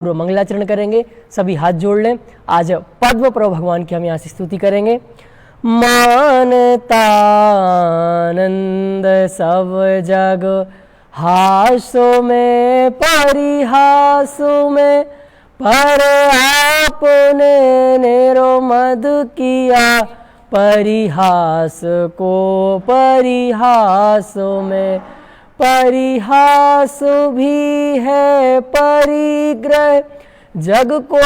पूर्व मंगलाचरण करेंगे। सभी हाथ जोड़ लें। आज पद्म प्रभु भगवान की हम यहाँ से स्तुति करेंगे। मानता आनंद सब जग हासो में परिहासो में, पर आपने निरो मद किया परिहास को परिहासों में। परिहास भी है परिग्रह जग को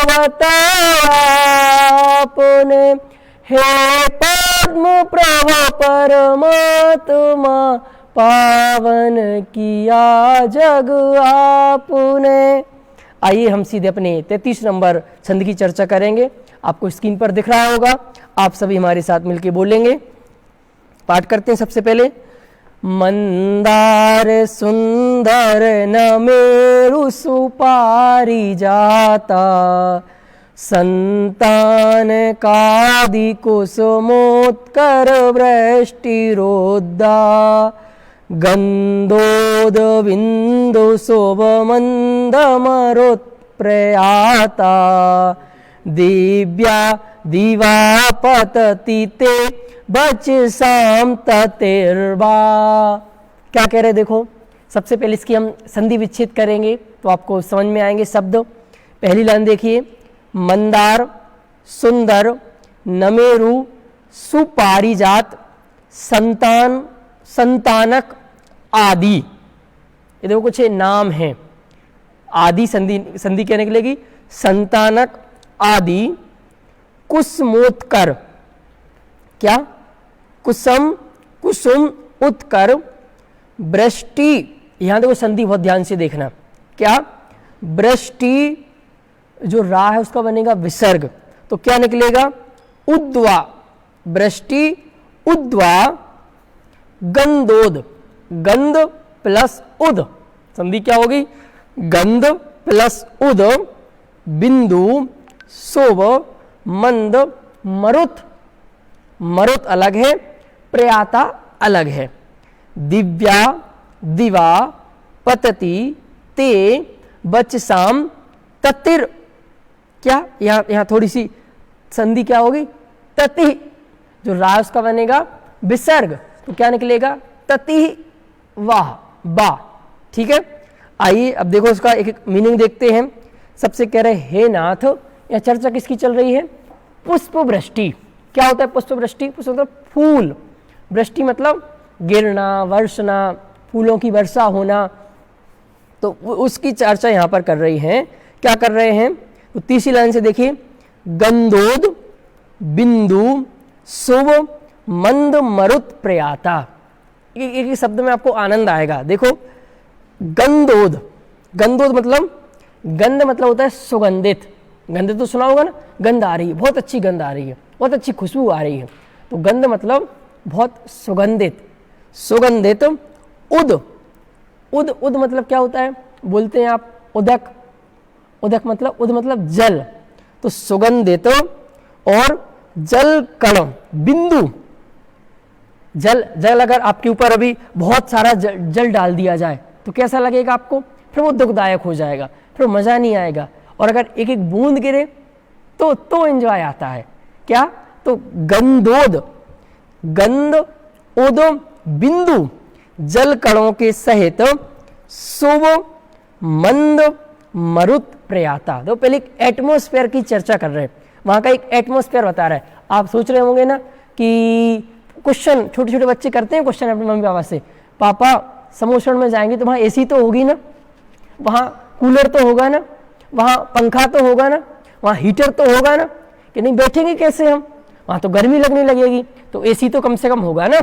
बताया आपने, हे पद्म प्रभु परमात्मा पावन किया जग आपने। आइए हम सीधे अपने 33 नंबर छंद की चर्चा करेंगे। आपको स्क्रीन पर दिख रहा होगा, आप सभी हमारे साथ मिलकर बोलेंगे। पाठ करते हैं सबसे पहले। मंदार सुंदर न मेरु सुपारी जाता, संतान कादि कुसुमोत्कर वृष्टि रोद्दा, गंधोद बिंदु शोभ मंद मरुत प्रयाता, दिव्या दिवा पतति ते बच साम ततिर्वा। क्या कह रहे देखो, सबसे पहले इसकी हम संधि विच्छेद करेंगे तो आपको समझ में आएंगे शब्द। पहली लाइन देखिए, मंदार सुंदर नमेरु सुपारिजात संतान संतानक आदि। ये देखो कुछ नाम हैं, आदि संधि क्या निकलेगी, संतानक आदि कुसुमोत्कर, क्या कुसुम कुसुम उत्कर वृष्टि। यहां देखो संधि बहुत ध्यान से देखना, क्या वृष्टि जो रा है उसका बनेगा विसर्ग, तो क्या निकलेगा उद्वा, वृष्टि उद्वा गंधोद, गंध प्लस उद, संधि क्या होगी गंध प्लस उद, बिंदु शोभ मंद मरुत, मरुत अलग है प्रयाता अलग है, दिव्या दिवा पतति ते बचसाम ततिर। क्या यहां थोड़ी सी संधि क्या होगी तति, जो रास का बनेगा विसर्ग, तो क्या निकलेगा तति वाह बा। ठीक है, आइए अब देखो उसका एक एक मीनिंग देखते हैं। सबसे कह रहे हे नाथ, यह चर्चा किसकी चल रही है, पुष्प वृष्टि। क्या होता है पुष्प वृष्टि, पुष्प मतलब फूल, वृष्टि मतलब गिरना वर्षना, फूलों की वर्षा होना, तो उसकी चर्चा यहां पर कर रही हैं। क्या कर रहे हैं, तो तीसरी लाइन से देखिए, गंधोद बिंदु शुभ मंद मरुत प्रयाता। एक शब्द में आपको आनंद आएगा। देखो गंधोद, गंधोद मतलब गंध मतलब होता है सुगंधित, गंध तो सुना होगा ना, गंध आ रही है, बहुत अच्छी गंध आ रही है, बहुत अच्छी खुशबू आ रही है, तो गंध मतलब बहुत सुगंधित, सुगंधित। उद, उद उद मतलब क्या होता है, बोलते हैं आप उदक, उदक मतलब उद मतलब जल, तो सुगंधित और जल कण बिंदु, जल जल अगर आपके ऊपर अभी बहुत सारा जल डाल दिया जाए तो कैसा लगेगा आपको, फिर वो दुखदायक हो जाएगा, फिर मजा नहीं आएगा। और अगर एक एक बूंद गिरे तो एंजॉय आता है। क्या, तो गंधोद, गंध उद बिंदु जल कणों के सहित शुभ मंद मरुत प्रयाता। तो पहले एक एटमॉस्फेयर की चर्चा कर रहे हैं, वहां का एक एटमॉस्फेयर बता रहा है। आप सोच रहे होंगे ना कि क्वेश्चन छोटे छोटे बच्चे करते हैं क्वेश्चन अपने मम्मी पापा से, पापा समोषण में जाएंगे तो वहां एसी तो होगी ना, वहां कूलर तो होगा ना, वहां पंखा तो होगा ना, वहां हीटर तो होगा ना, कि नहीं बैठेंगे कैसे हम, वहां तो गर्मी लगने लगेगी, तो एसी तो कम से कम होगा ना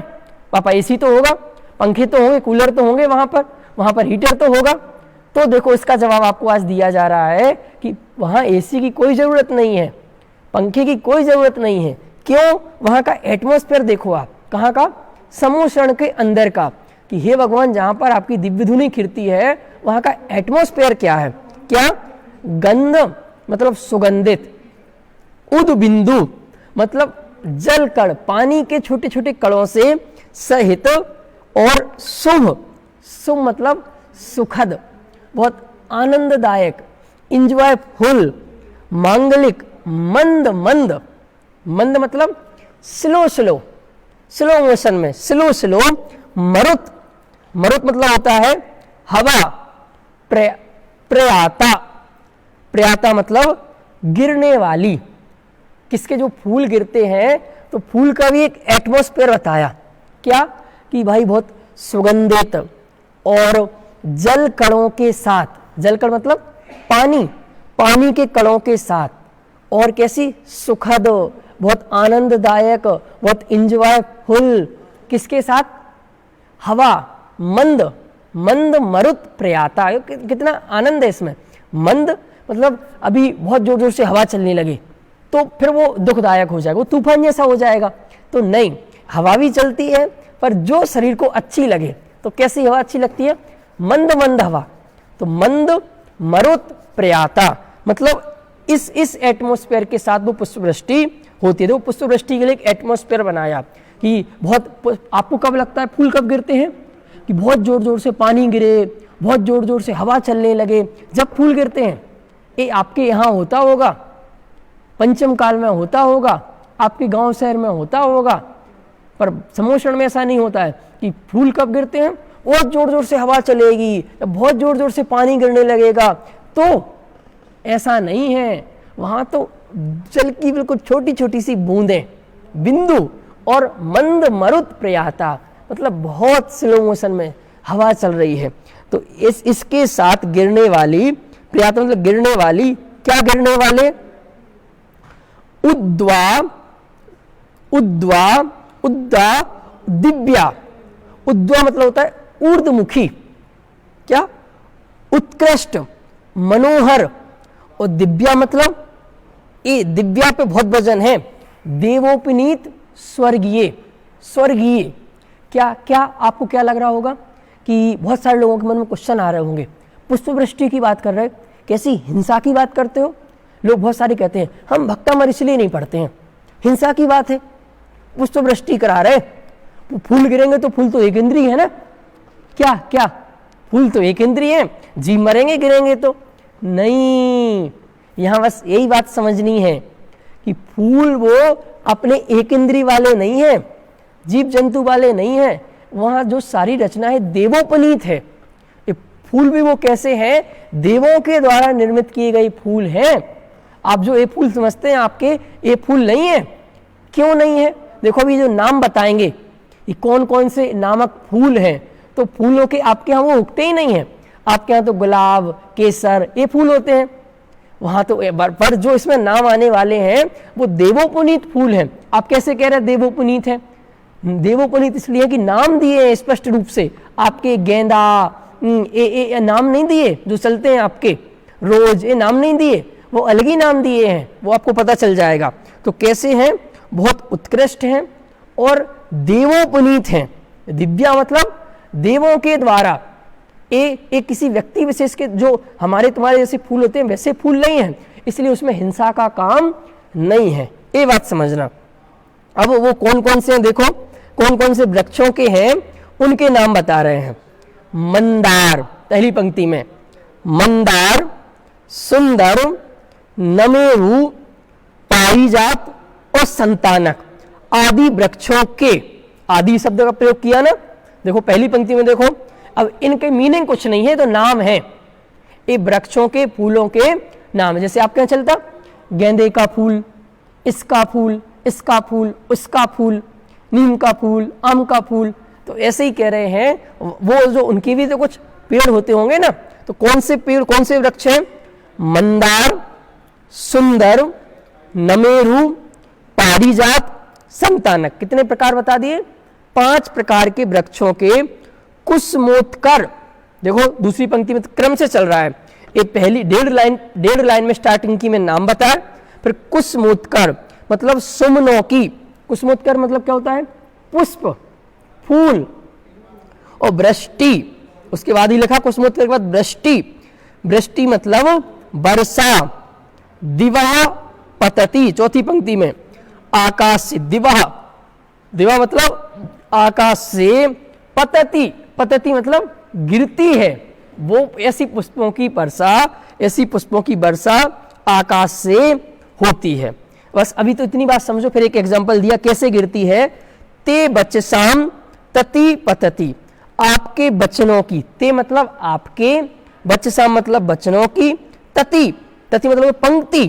पापा, एसी तो होगा, पंखे तो होंगे, कूलर तो होंगे, वहां पर हीटर तो होगा। तो देखो इसका जवाब आपको आज दिया जा रहा है कि वहां एसी की कोई जरूरत नहीं है, पंखे की कोई जरूरत नहीं है। क्यों, वहां का एटमॉस्फेयर देखो आप, कहाँ का, समोषण के अंदर का, कि हे भगवान जहां पर आपकी दिव्य धुनी खिरती है वहां का एटमॉस्फेयर क्या है, क्या गंध मतलब सुगंधित, उद बिंदु मतलब जल कण, पानी के छोटे छोटे कणों से सहित, और शुभ, शुभ मतलब सुखद, बहुत आनंददायक, इंजॉयफुल, मांगलिक, मंद मंद, मंद मतलब स्लो स्लो, स्लो मोशन में, स्लो स्लो, मरुत, मरुत मतलब होता है हवा, प्रयाता, प्रयाता मतलब गिरने वाली, किसके जो फूल गिरते हैं तो फूल का भी एक एटमॉस्फेयर बताया, क्या कि भाई बहुत सुगंधित और जल कणों के साथ, जल कण मतलब पानी, पानी के कणों के साथ, और कैसी सुखद, बहुत आनंददायक, बहुत इंजॉयफुल, किसके साथ, हवा, मंद, मंद मरुत प्रयाता, कितना आनंद है इसमें, मंद मतलब अभी बहुत जोर जोर से हवा चलने लगे तो फिर वो दुखदायक हो जाएगा, वो तूफान जैसा हो जाएगा, तो नहीं, हवा भी चलती है पर जो शरीर को अच्छी लगे, तो कैसी हवा अच्छी लगती है, मंद मंद हवा, तो मंद मरुत प्रयाता मतलब इस एटमॉस्फेयर के साथ वो पुष्पवृष्टि होती है। तो पुष्पवृष्टि के लिए एक एटमॉस्फेयर बनाया कि बहुत, आपको कब लगता है फूल कब गिरते हैं, कि बहुत जोर जोर से पानी गिरे, बहुत जोर जोर से हवा चलने लगे, जब फूल गिरते हैं। ये आपके यहाँ होता होगा, पंचम काल में होता होगा, आपके गांव शहर में होता होगा, पर समोषण में ऐसा नहीं होता है कि फूल कब गिरते हैं, बहुत जोर जोर से हवा चलेगी, बहुत जोर जोर से पानी गिरने लगेगा, तो ऐसा नहीं है, वहां तो जल की बिल्कुल छोटी छोटी सी बूंदें, बिंदु, और मंद मरुत प्रयाता मतलब बहुत स्लो मोशन में हवा चल रही है। तो इसके साथ गिरने वाली, प्रयाता मतलब गिरने वाली, क्या गिरने वाले, उद्वा, उद्वा, उद्दा, दिव्या, उद्वा मतलब होता है ऊर्ध्वमुखी, क्या, उत्कृष्ट, मनोहर, और दिव्या मतलब, ये दिव्या पे बहुत वजन है, देवोपनीत, स्वर्गीय, स्वर्गीय, क्या क्या आपको क्या लग रहा होगा कि बहुत सारे लोगों के मन में क्वेश्चन आ रहे होंगे, पुष्पवृष्टि की बात कर रहे हैं, कैसी हिंसा की बात करते हो, लोग बहुत सारे कहते हैं हम भक्तमर इसलिए नहीं पढ़ते हैं, हिंसा की बात है, पुष्पवृष्टि करा रहे, फूल गिरेंगे तो फूल तो एक इंद्रिय है ना, क्या क्या, फूल तो एक इंद्रिय है, जीव मरेंगे गिरेंगे तो नहीं, यहां बस यही बात समझनी है कि फूल वो अपने एक इंद्रिय वाले नहीं है, जीव जंतु वाले नहीं है, वहां जो सारी रचना है देवोपनीत है, ये फूल भी वो कैसे हैं, देवों के द्वारा निर्मित किए गए फूल हैं। आप जो ये फूल समझते हैं आपके, ये फूल नहीं है, क्यों नहीं है, देखो अभी जो नाम बताएंगे ये कौन कौन से नामक फूल हैं, तो फूलों के आपके यहाँ वो उगते ही नहीं है, आपके यहाँ तो गुलाब, केसर, ये फूल होते हैं, वहां तो पर जो इसमें नाम आने वाले हैं वो देवोपनीत फूल हैं। आप कैसे कह रहे हैं देवोपनीत है, देवोपनीत इसलिए कि नाम दिए हैं स्पष्ट रूप से, आपके गेंदा, ये नाम नहीं दिए, जो चलते हैं आपके रोज, ये नाम नहीं दिए, वो अलग ही नाम दिए हैं, वो आपको पता चल जाएगा। तो कैसे हैं, बहुत उत्कृष्ट हैं और देवोपनीत हैं, दिव्या मतलब देवों के द्वारा, ये किसी व्यक्ति विशेष के, जो हमारे तुम्हारे जैसे फूल होते हैं वैसे फूल नहीं हैं, इसलिए उसमें हिंसा का काम नहीं है, ये बात समझना। अब वो कौन कौन से हैं, देखो कौन कौन से वृक्षों के हैं उनके नाम बता रहे हैं। मंदार, पहली पंक्ति में मंदार, सुंदर, नमेरु, पारिजात और संतानक आदि वृक्षों के, आदि शब्द का प्रयोग किया ना, देखो पहली पंक्ति में देखो, अब इनके मीनिंग कुछ नहीं है, तो नाम है, ये वृक्षों के फूलों के नाम है। जैसे आपके यहाँ चलता गेंदे का फूल, इसका फूल, इसका फूल, उसका फूल, नीम का फूल, आम का फूल, तो ऐसे ही कह रहे हैं, वो जो उनके भी तो कुछ पेड़ होते होंगे ना, तो कौन से पेड़, कौन से वृक्ष हैं, मंदार, सुंदर, नमेरु, पारिजात, संतानक, कितने प्रकार बता दिए, 5 प्रकार के वृक्षों के कुसुमोत्कर, देखो दूसरी पंक्ति में क्रम से चल रहा है, ये पहली 1.5 लाइन में स्टार्टिंग की में नाम बताया, फिर कुसुमोत्कर मतलब सुमनों की, कुसुमोत्कर मतलब क्या होता है, पुष्प, फूल, और वृष्टि, उसके बाद ही लिखा कुसुमोत्कर के बाद वृष्टि, वृष्टि मतलब वर्षा, दिवा पतति, चौथी पंक्ति में आकाश से, दिवा, दिवा मतलब आकाश से, पतति, पतति मतलब गिरती है, वो ऐसी पुष्पों की वर्षा आकाश से होती है। बस अभी तो इतनी बात समझो, फिर एक एग्जांपल दिया कैसे गिरती है। ते बचसाम तति पतति, आपके वचनों की, ते मतलब आपके, बचसाम मतलब वचनों की, तति मतलब पंक्ति,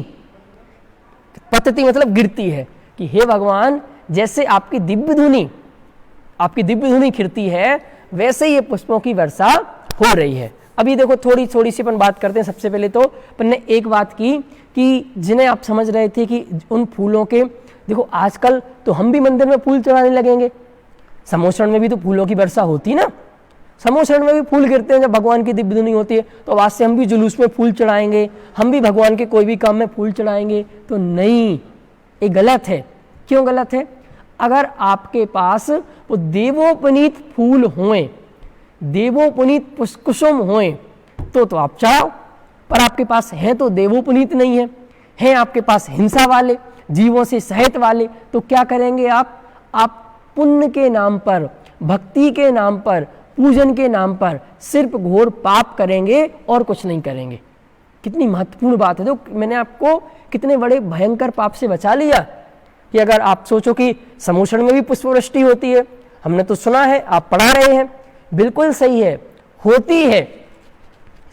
पतति मतलब गिरती है। कि हे भगवान, जैसे आपकी दिव्य धुनी खिरती है, वैसे ये पुष्पों की वर्षा हो रही है। अभी देखो थोड़ी सी अपन बात करते हैं। सबसे पहले तो अपन ने एक बात की कि जिन्हें आप समझ रहे थे कि उन फूलों के, देखो आजकल तो हम भी मंदिर में फूल चढ़ाने लगेंगे। समोसरण में भी तो फूलों की वर्षा होती ना, समोसरण में भी फूल गिरते हैं जब भगवान की दिव्य धुनी होती है। तो आज से हम भी जुलूस में फूल चढ़ाएंगे, हम भी भगवान के कोई भी काम में फूल चढ़ाएंगे। तो नहीं, ये गलत है। क्यों गलत है? अगर आपके पास वो देवोपनीत फूल हों, देवोपनीत कुसुम हों, तो आप चढ़ाओ। पर आपके पास है तो देवोपनीत नहीं है आपके पास हिंसा वाले, जीवों से सहित वाले, तो क्या करेंगे आप पुण्य के नाम पर, भक्ति के नाम पर, पूजन के नाम पर सिर्फ घोर पाप करेंगे और कुछ नहीं करेंगे। कितनी महत्वपूर्ण बात है। तो मैंने आपको कितने बड़े भयंकर पाप से बचा लिया। कि अगर आप सोचो कि समोसरण में भी पुष्पवृष्टि होती है, हमने तो सुना है, आप पढ़ा रहे हैं, बिल्कुल सही है, होती है।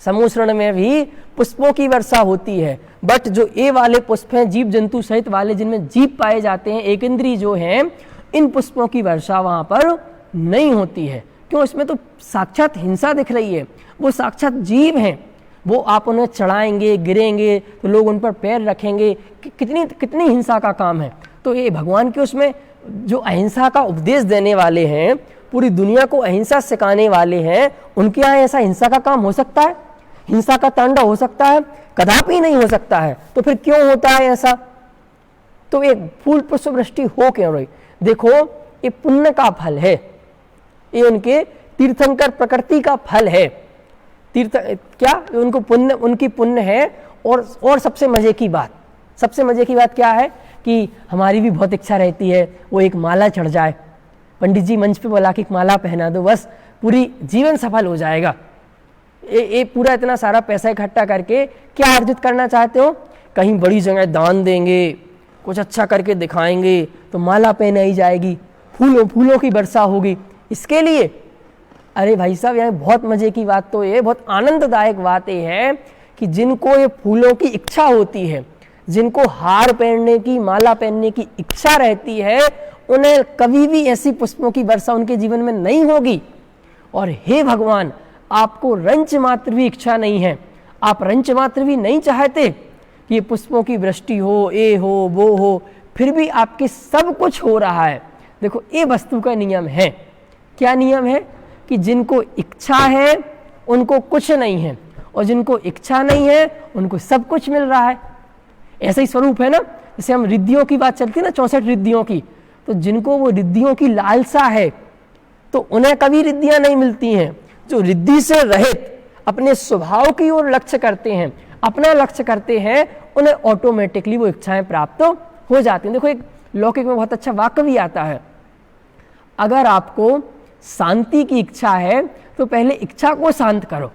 समोसरण में भी पुष्पों की वर्षा होती है, बट जो ए वाले पुष्प हैं, जीव जंतु सहित वाले, जिनमें जीव पाए जाते हैं, एक इंद्रिय जो हैं, इन पुष्पों की वर्षा वहां पर नहीं होती है। क्यों? इसमें तो साक्षात हिंसा दिख रही है। वो साक्षात जीव हैं, वो आप उन्हें चढ़ाएंगे, गिरेंगे तो लोग उन पर पैर रखेंगे। कितनी हिंसा का काम है। तो ये भगवान के उसमें जो अहिंसा का उपदेश देने वाले हैं, पूरी दुनिया को अहिंसा सिखाने वाले हैं, उनके यहाँ ऐसा हिंसा का काम हो सकता है? हिंसा का तांडव हो सकता है? कदापि नहीं हो सकता है। तो फिर क्यों होता है ऐसा? तो एक फूल पुष्पवृष्टि हो क्यों रही? देखो, ये पुण्य का फल है, ये उनके तीर्थंकर प्रकृति का फल है। तीर्थ क्या उनको पुण्य, उनकी पुण्य है। और सबसे मजे की बात क्या है कि हमारी भी बहुत इच्छा रहती है वो एक माला चढ़ जाए, पंडित जी मंच पे बोला कि एक माला पहना दो, बस पूरी जीवन सफल हो जाएगा। ये पूरा इतना सारा पैसा इकट्ठा करके क्या अर्जित करना चाहते हो? कहीं बड़ी जगह दान देंगे, कुछ अच्छा करके दिखाएंगे तो माला पहनाई जाएगी, फूलों की वर्षा होगी, इसके लिए। अरे भाई साहब, यहाँ बहुत मजे की बात तो ये, बहुत आनंददायक बात ये है कि जिनको ये फूलों की इच्छा होती है, जिनको हार पहनने की, माला पहनने की इच्छा रहती है, उन्हें कभी भी ऐसी पुष्पों की वर्षा उनके जीवन में नहीं होगी। और हे भगवान, आपको रंच मात्र भी इच्छा नहीं है, आप रंच मात्र भी नहीं चाहते कि ये पुष्पों की वृष्टि हो, ये हो, वो हो, फिर भी आपके सब कुछ हो रहा है। देखो, ये वस्तु का नियम है। क्या नियम है? कि जिनको इच्छा है उनको कुछ नहीं है, और जिनको इच्छा नहीं है उनको सब कुछ मिल रहा है। ऐसा ही स्वरूप है ना। जैसे हम रिद्धियों की बात चलती है ना, 64 रिद्धियों की, तो जिनको वो रिद्धियों की लालसा है तो उन्हें कभी रिद्धियां नहीं मिलती हैं। जो रिद्धि से रहित अपने स्वभाव की ओर लक्ष्य करते हैं, अपना लक्ष्य करते हैं, उन्हें ऑटोमेटिकली वो इच्छाएं प्राप्त हो जाती हैं। देखो, एक लौकिक में बहुत अच्छा वाक्य भी आता है, अगर आपको शांति की इच्छा है तो पहले इच्छा को शांत करो।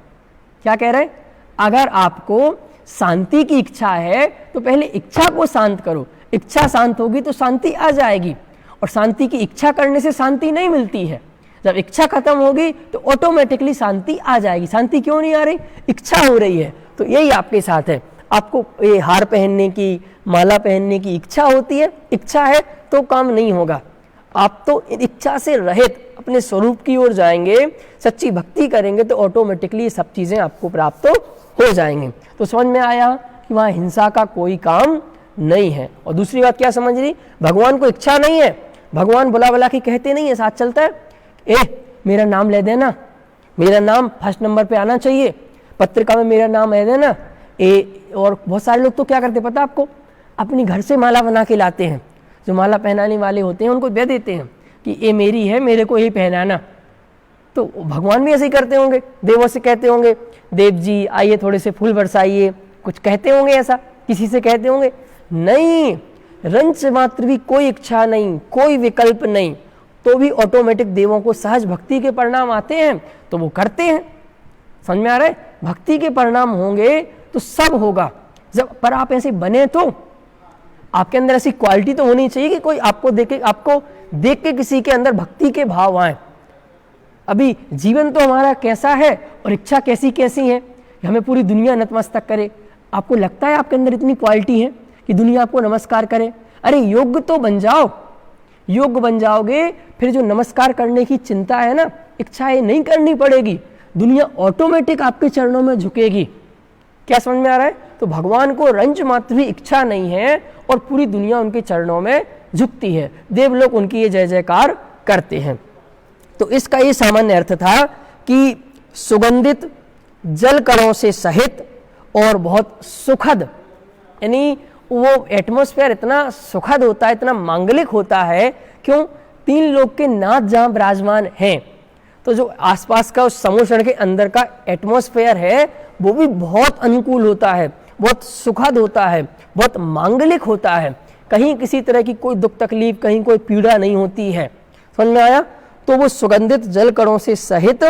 क्या कह रहे हैं? अगर आपको शांति की इच्छा है तो पहले इच्छा को शांत करो, इच्छा शांत होगी तो शांति आ जाएगी। और शांति की इच्छा करने से शांति नहीं मिलती है, जब इच्छा खत्म होगी तो ऑटोमेटिकली शांति आ जाएगी। शांति क्यों नहीं आ रही? इच्छा हो रही है। तो यही आपके साथ है, आपको ये हार पहनने की, माला पहनने की इच्छा होती है, इच्छा है तो काम नहीं होगा। आप तो इच्छा से रहित अपने स्वरूप की ओर जाएंगे, सच्ची भक्ति करेंगे तो ऑटोमेटिकली सब चीजें आपको प्राप्त हो जाएंगी। तो समझ में आया कि वहां हिंसा का कोई काम नहीं है। और दूसरी बात क्या समझ रही? भगवान को इच्छा नहीं है, भगवान बुला के कहते नहीं है, साथ चलता है, मेरा नाम ले देना, मेरा नाम फर्स्ट नंबर पे आना चाहिए, पत्रिका में मेरा नाम ले देना। और बहुत सारे लोग तो क्या करते पता आपको? अपनी घर से माला बना के लाते हैं, जो माला पहनाने वाले होते हैं उनको दे देते हैं कि ये मेरी है, मेरे को यही पहनाना। तो भगवान भी ऐसे ही करते होंगे, देवों से कहते होंगे, देव जी आइए थोड़े से फूल बरसाइए, कुछ कहते होंगे ऐसा, किसी से कहते होंगे? नहीं, रंच मात्र भी कोई इच्छा नहीं, कोई विकल्प नहीं, तो भी ऑटोमेटिक देवों को सहज भक्ति के परिणाम आते हैं तो वो करते हैं। समझ में आ रहा है? भक्ति के परिणाम होंगे तो सब होगा। जब पर आप ऐसे बने तो आपके अंदर ऐसी क्वालिटी तो होनी चाहिए कि कोई आपको देख के किसी के अंदर भक्ति के भाव आए। अभी जीवन तो हमारा कैसा है और इच्छा कैसी कैसी है, हमें पूरी दुनिया नतमस्तक करे। आपको लगता है आपके अंदर इतनी क्वालिटी है कि दुनिया आपको नमस्कार करे? अरे योग्य तो बन जाओ, योग्य बन जाओगे फिर जो नमस्कार करने की चिंता है ना, इच्छाएं नहीं करनी पड़ेगी, दुनिया ऑटोमेटिक आपके चरणों में झुकेगी। क्या समझ में आ रहा है? तो भगवान को रंच मात्र भी इच्छा नहीं है और पूरी दुनिया उनके चरणों में झुकती है, देवलोक उनकी ये जय जयकार करते हैं। तो इसका ये सामान्य अर्थ था कि सुगंधित जल कणों से सहित और बहुत सुखद, यानी वो एटमॉस्फेयर इतना सुखद होता है, इतना मांगलिक होता है। क्यों? तीन लोक के नाथ जहाँ विराजमान हैं, तो जो आसपास का उस समुद्र के अंदर का एटमॉस्फेयर है वो भी बहुत अनुकूल होता है, बहुत सुखद होता है, बहुत मांगलिक होता है। कहीं किसी तरह की कोई दुख तकलीफ, कहीं कोई पीड़ा नहीं होती है। समझ में आया? तो वो सुगंधित जल कणों से सहित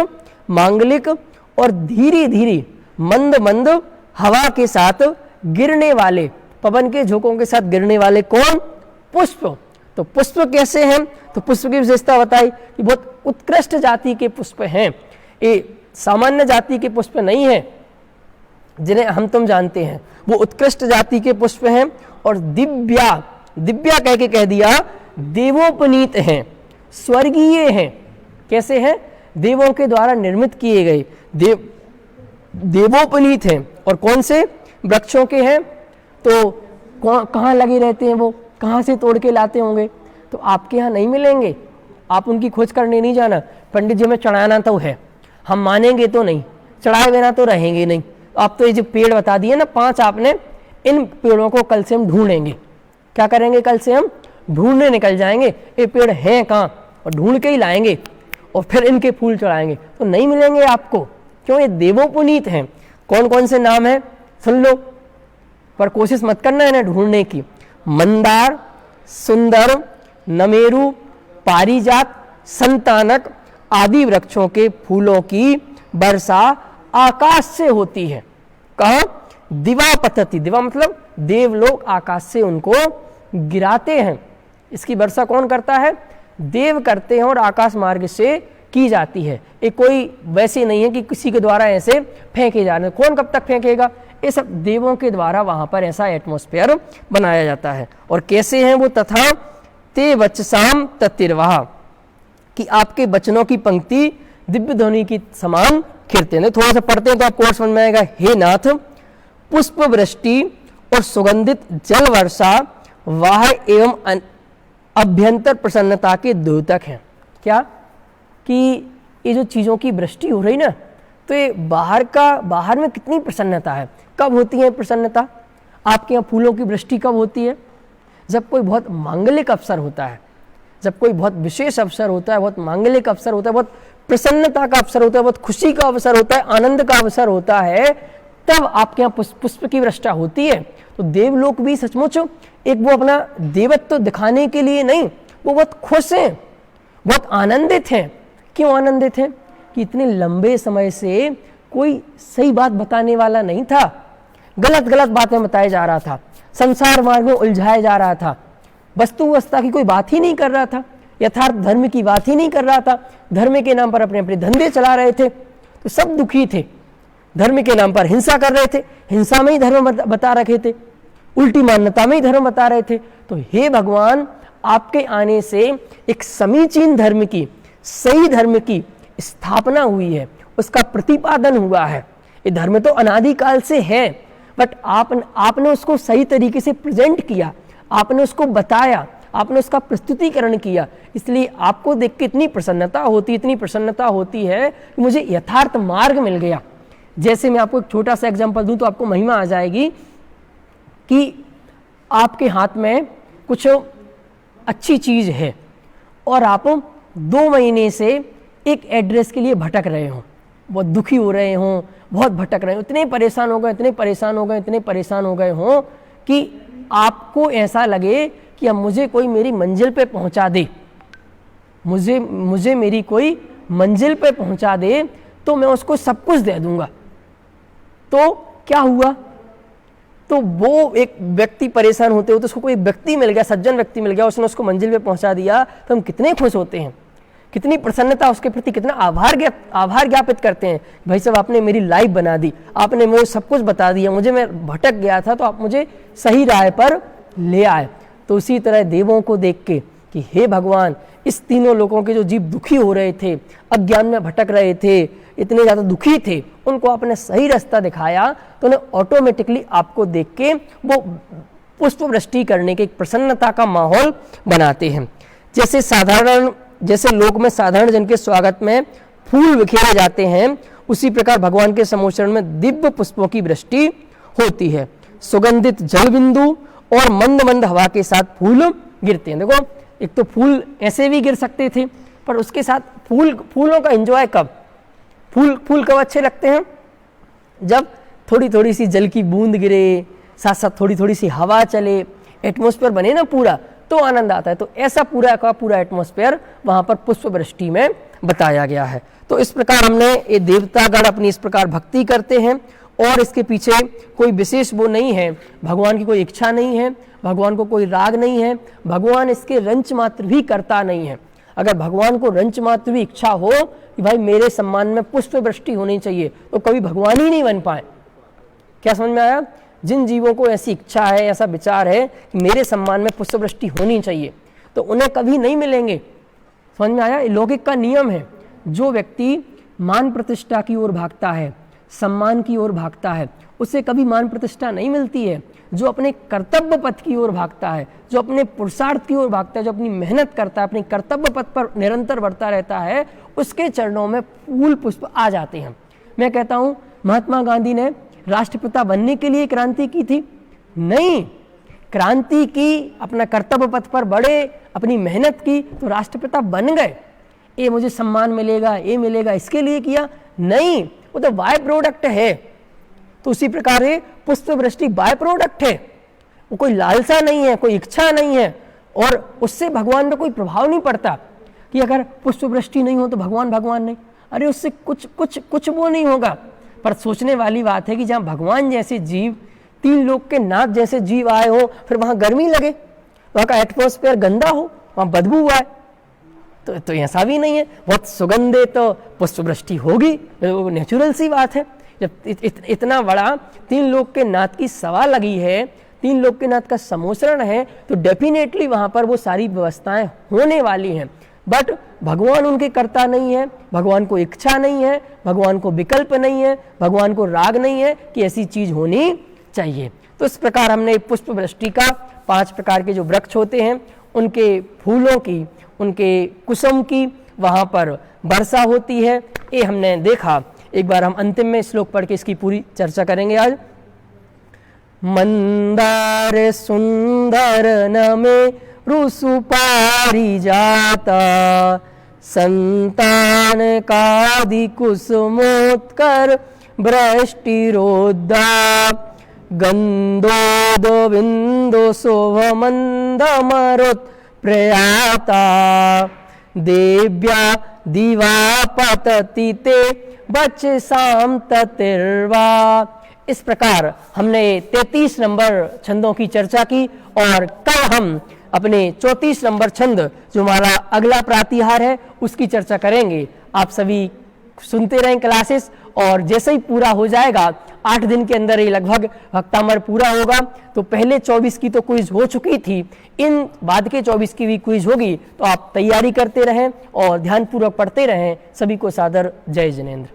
मांगलिक और धीरे धीरे मंद मंद हवा के साथ गिरने वाले, पवन के झोंकों के साथ गिरने वाले कौन? पुष्प। तो पुष्प कैसे हैं? तो पुष्प की विशेषता बताई कि बहुत उत्कृष्ट जाति के पुष्प हैं, ये सामान्य जाति के पुष्प नहीं है जिन्हें हम तुम जानते हैं, वो उत्कृष्ट जाति के पुष्प हैं। और दिव्या, दिव्या कह के कह दिया, देवोपनीत हैं, स्वर्गीय हैं। कैसे हैं? देवों के द्वारा निर्मित किए गए, देवोपनीत हैं। और कौन से वृक्षों के हैं? तो कहाँ लगे रहते हैं वो, कहाँ से तोड़ के लाते होंगे? तो आपके यहाँ नहीं मिलेंगे, आप उनकी खोज करने नहीं जाना। पंडित जी में चढ़ाना तो है, हम मानेंगे तो नहीं, चढ़ाए बिना तो रहेंगे नहीं। आप तो ये जो पेड़ बता दिए ना 5 आपने, इन पेड़ों को कल से हम ढूंढेंगे। क्या करेंगे? कल से हम ढूंढने निकल जाएंगे, ये पेड़ हैं कहाँ, और ढूंढ के ही लाएंगे और फिर इनके फूल चढ़ाएंगे। तो नहीं मिलेंगे आपको। क्यों? ये देवोपुनीत हैं। कौन कौन से नाम है सुन लो, पर कोशिश मत करना है ना ढूंढने की। मंदार, सुंदर, नमेरु, पारिजात, संतानक आदि वृक्षों के फूलों की वर्षा आकाश से होती है। कहाँ? दिवा पतति, दिवा मतलब देवलोक आकाश से उनको गिराते हैं। इसकी वर्षा कौन करता है? देव करते हैं, और आकाश मार्ग से की जाती है। ये कोई वैसे नहीं है कि किसी के द्वारा ऐसे फेंके जा रहे हैं। कौन कब तक फेंकेगा? ये सब देवों के द्वारा वहां पर ऐसा एटमॉस्फेयर बनाया जाता है। और कैसे हैं वो? तथा ते वचसाम ततिर्वाह, कि आपके वचनों की पंक्ति दिव्य ध्वनि की समान खिरते हैं। थोड़ा सा पढ़ते हैं तो आपको और समझ में आएगा। हे नाथ, पुष्प वृष्टि और सुगंधित जल वर्षा वाह एवं अभ्यंतर प्रसन्नता के द्योतक हैं। क्या? कि ये जो चीज़ों की वृष्टि हो रही ना, तो ये बाहर में कितनी प्रसन्नता है। कब होती है प्रसन्नता? आपके यहाँ फूलों की वृष्टि कब होती है? जब कोई बहुत मांगलिक अवसर होता है, जब कोई बहुत विशेष अवसर होता है, बहुत मांगलिक अवसर होता है, बहुत प्रसन्नता का अवसर होता है, बहुत खुशी का अवसर होता है, आनंद का अवसर होता है, तब आपके यहाँ पुष्प की वर्षा होती है। तो देवलोक भी सचमुच एक वो अपना देवत्व दिखाने के लिए नहीं, वो बहुत खुश हैं, बहुत आनंदित हैं। क्यों आनंदित हैं? कि इतने लंबे समय से कोई सही बात बताने वाला नहीं था, गलत गलत बातें बताया जा रहा था, संसार मार्ग में उलझाया जा रहा था, वस्तुवस्था की कोई बात ही नहीं कर रहा था, यथार्थ धर्म की बात ही नहीं कर रहा था, धर्म के नाम पर अपने अपने धंधे चला रहे थे। तो सब दुखी थे, धर्म के नाम पर हिंसा कर रहे थे, हिंसा में ही धर्म बता रखे थे, उल्टी मान्यता में ही धर्म बता रहे थे। तो हे भगवान, आपके आने से एक समीचीन धर्म की, सही धर्म की स्थापना हुई है, उसका प्रतिपादन हुआ है। ये धर्म तो अनादिकाल से है, बट आपने उसको सही तरीके से प्रेजेंट किया, आपने उसको बताया, आपने उसका प्रस्तुतिकरण किया, इसलिए आपको देख के इतनी प्रसन्नता होती है कि मुझे यथार्थ मार्ग मिल गया। जैसे मैं आपको एक छोटा सा एग्जांपल दूं तो आपको महिमा आ जाएगी कि आपके हाथ में कुछ अच्छी चीज़ है और आप 2 महीने से एक एड्रेस के लिए भटक रहे हो, बहुत दुखी हो रहे हो, बहुत भटक रहे हो, इतने परेशान हो गए हो कि आपको ऐसा लगे कि अब मुझे कोई मेरी मंजिल पे पहुंचा दे, मुझे मेरी कोई मंजिल पे पहुंचा दे, तो मैं उसको सब कुछ दे दूंगा। तो क्या हुआ, तो वो एक व्यक्ति परेशान होते हो तो उसको कोई व्यक्ति मिल गया, सज्जन व्यक्ति मिल गया, उसने उसको मंजिल पे पहुंचा दिया, तो हम कितने खुश होते हैं, कितनी प्रसन्नता उसके प्रति, कितना आभार ज्ञापित करते हैं। भाई साहब आपने मेरी लाइफ बना दी, आपने मुझे सब कुछ बता दिया, मैं भटक गया था तो आप मुझे सही राह पर ले आए। तो उसी तरह देवों को देख के कि हे भगवान, इस तीनों लोगों के जो जीव दुखी हो रहे थे, अज्ञान में भटक रहे थे, इतने ज़्यादा दुखी थे, उनको आपने सही रास्ता दिखाया, तो उन्हें ऑटोमेटिकली आपको देख के वो पुष्प वृष्टि करने के एक प्रसन्नता का माहौल बनाते हैं। जैसे लोक में साधारण जन के स्वागत में फूल बिखेरे जाते हैं, उसी प्रकार भगवान के समोचरण में दिव्य पुष्पों की वृष्टि होती है। सुगंधित जल बिंदु और मंद मंद हवा के साथ फूल गिरते हैं। देखो, एक तो फूल ऐसे भी गिर सकते थे, पर उसके साथ फूलों का एंजॉय कब, फूल कब अच्छे लगते हैं, जब थोड़ी थोड़ी सी जल की बूंद गिरे, साथ साथ थोड़ी थोड़ी सी हवा चले, एटमॉस्फेयर बने ना पूरा, तो आनंद आता है। तो ऐसा पूरा का पूरा एटमॉस्फेयर वहां पर पुष्प वृष्टि में बताया गया है। तो इस प्रकार हमने ये देवतागण अपनी इस प्रकार भक्ति करते हैं, और इसके पीछे कोई विशेष वो नहीं है, भगवान की कोई इच्छा नहीं है, भगवान को कोई राग नहीं है, भगवान इसके रंच मात्र भी करता नहीं है। अगर भगवान को रंच मात्र भी इच्छा हो कि भाई मेरे सम्मान में पुष्प वृष्टि होनी चाहिए, तो कभी भगवान ही नहीं बन पाए। क्या समझ में आया? जिन जीवों को ऐसी इच्छा है, ऐसा विचार है कि मेरे सम्मान में पुष्प वृष्टि होनी चाहिए, तो उन्हें कभी नहीं मिलेंगे। समझ में आया? लौकिक का नियम है, जो व्यक्ति मान प्रतिष्ठा की ओर भागता है, सम्मान की ओर भागता है, उसे कभी मान प्रतिष्ठा नहीं मिलती है। जो अपने कर्तव्य पथ की ओर भागता है, जो अपने पुरुषार्थ की ओर भागता है, जो अपनी मेहनत करता है, अपने कर्तव्य पथ पर निरंतर बढ़ता रहता है, उसके चरणों में फूल पुष्प आ जाते हैं। मैं कहता हूं, महात्मा गांधी ने राष्ट्रपिता बनने के लिए क्रांति की थी? नहीं, क्रांति की, अपना कर्तव्य पथ पर बढ़े, अपनी मेहनत की, तो राष्ट्रपिता बन गए। ये मुझे सम्मान मिलेगा, ये मिलेगा, इसके लिए किया? नहीं, वो तो बाय प्रोडक्ट है। तो उसी प्रकार ये पुष्प वृष्टि बाय प्रोडक्ट है, वो कोई लालसा नहीं है, कोई इच्छा नहीं है, और उससे भगवान में कोई प्रभाव नहीं पड़ता कि अगर पुष्प वृष्टि नहीं हो तो भगवान नहीं। अरे उससे कुछ वो नहीं होगा। पर सोचने वाली बात है कि जहाँ भगवान जैसे जीव, तीन लोक के नाथ जैसे जीव आए हो, फिर वहाँ गर्मी लगे, वहाँ का एटमॉस्फेयर गंदा हो, वहाँ बदबू आए, तो ऐसा भी नहीं है। बहुत सुगंधे तो पुष्प वृष्टि होगी, वो नेचुरल सी बात है। जब इतना बड़ा तीन लोक के नाथ की सभा लगी है, तीन लोक के नाथ का समोचरण है, तो डेफिनेटली वहाँ पर वो सारी व्यवस्थाएं होने वाली हैं। बट भगवान उनके कर्ता नहीं है, भगवान को इच्छा नहीं है, भगवान को विकल्प नहीं है, भगवान को राग नहीं है कि ऐसी चीज होनी चाहिए। तो इस प्रकार हमने पुष्प वृष्टि का 5 प्रकार के जो वृक्ष होते हैं, उनके फूलों की, उनके कुसुम की वहाँ पर वर्षा होती है, ये हमने देखा। एक बार हम अंतिम में श्लोक पढ़ के इसकी पूरी चर्चा करेंगे आज। मंदार सुंदर नमे रुसु पारिजाता संतान कादि कुसुमोत्कर वृष्टिरोद्धा गंधोद बिंदु शोभमंद मरुत प्रयाता देव्या दिवा पतति ते बचसाम ततिर्वा। इस प्रकार हमने 33 नंबर छंदों की चर्चा की, और कल हम अपने 34 नंबर छंद जो हमारा अगला प्रातिहार है उसकी चर्चा करेंगे। आप सभी सुनते रहें क्लासेस, और जैसे ही पूरा हो जाएगा 8 दिन के अंदर ही लगभग भक्तामर पूरा होगा। तो पहले 24 की तो क्विज हो चुकी थी, इन बाद के 24 की भी क्विज होगी, तो आप तैयारी करते रहें और ध्यानपूर्वक पढ़ते रहें। सभी को सादर जय जिनेंद्र।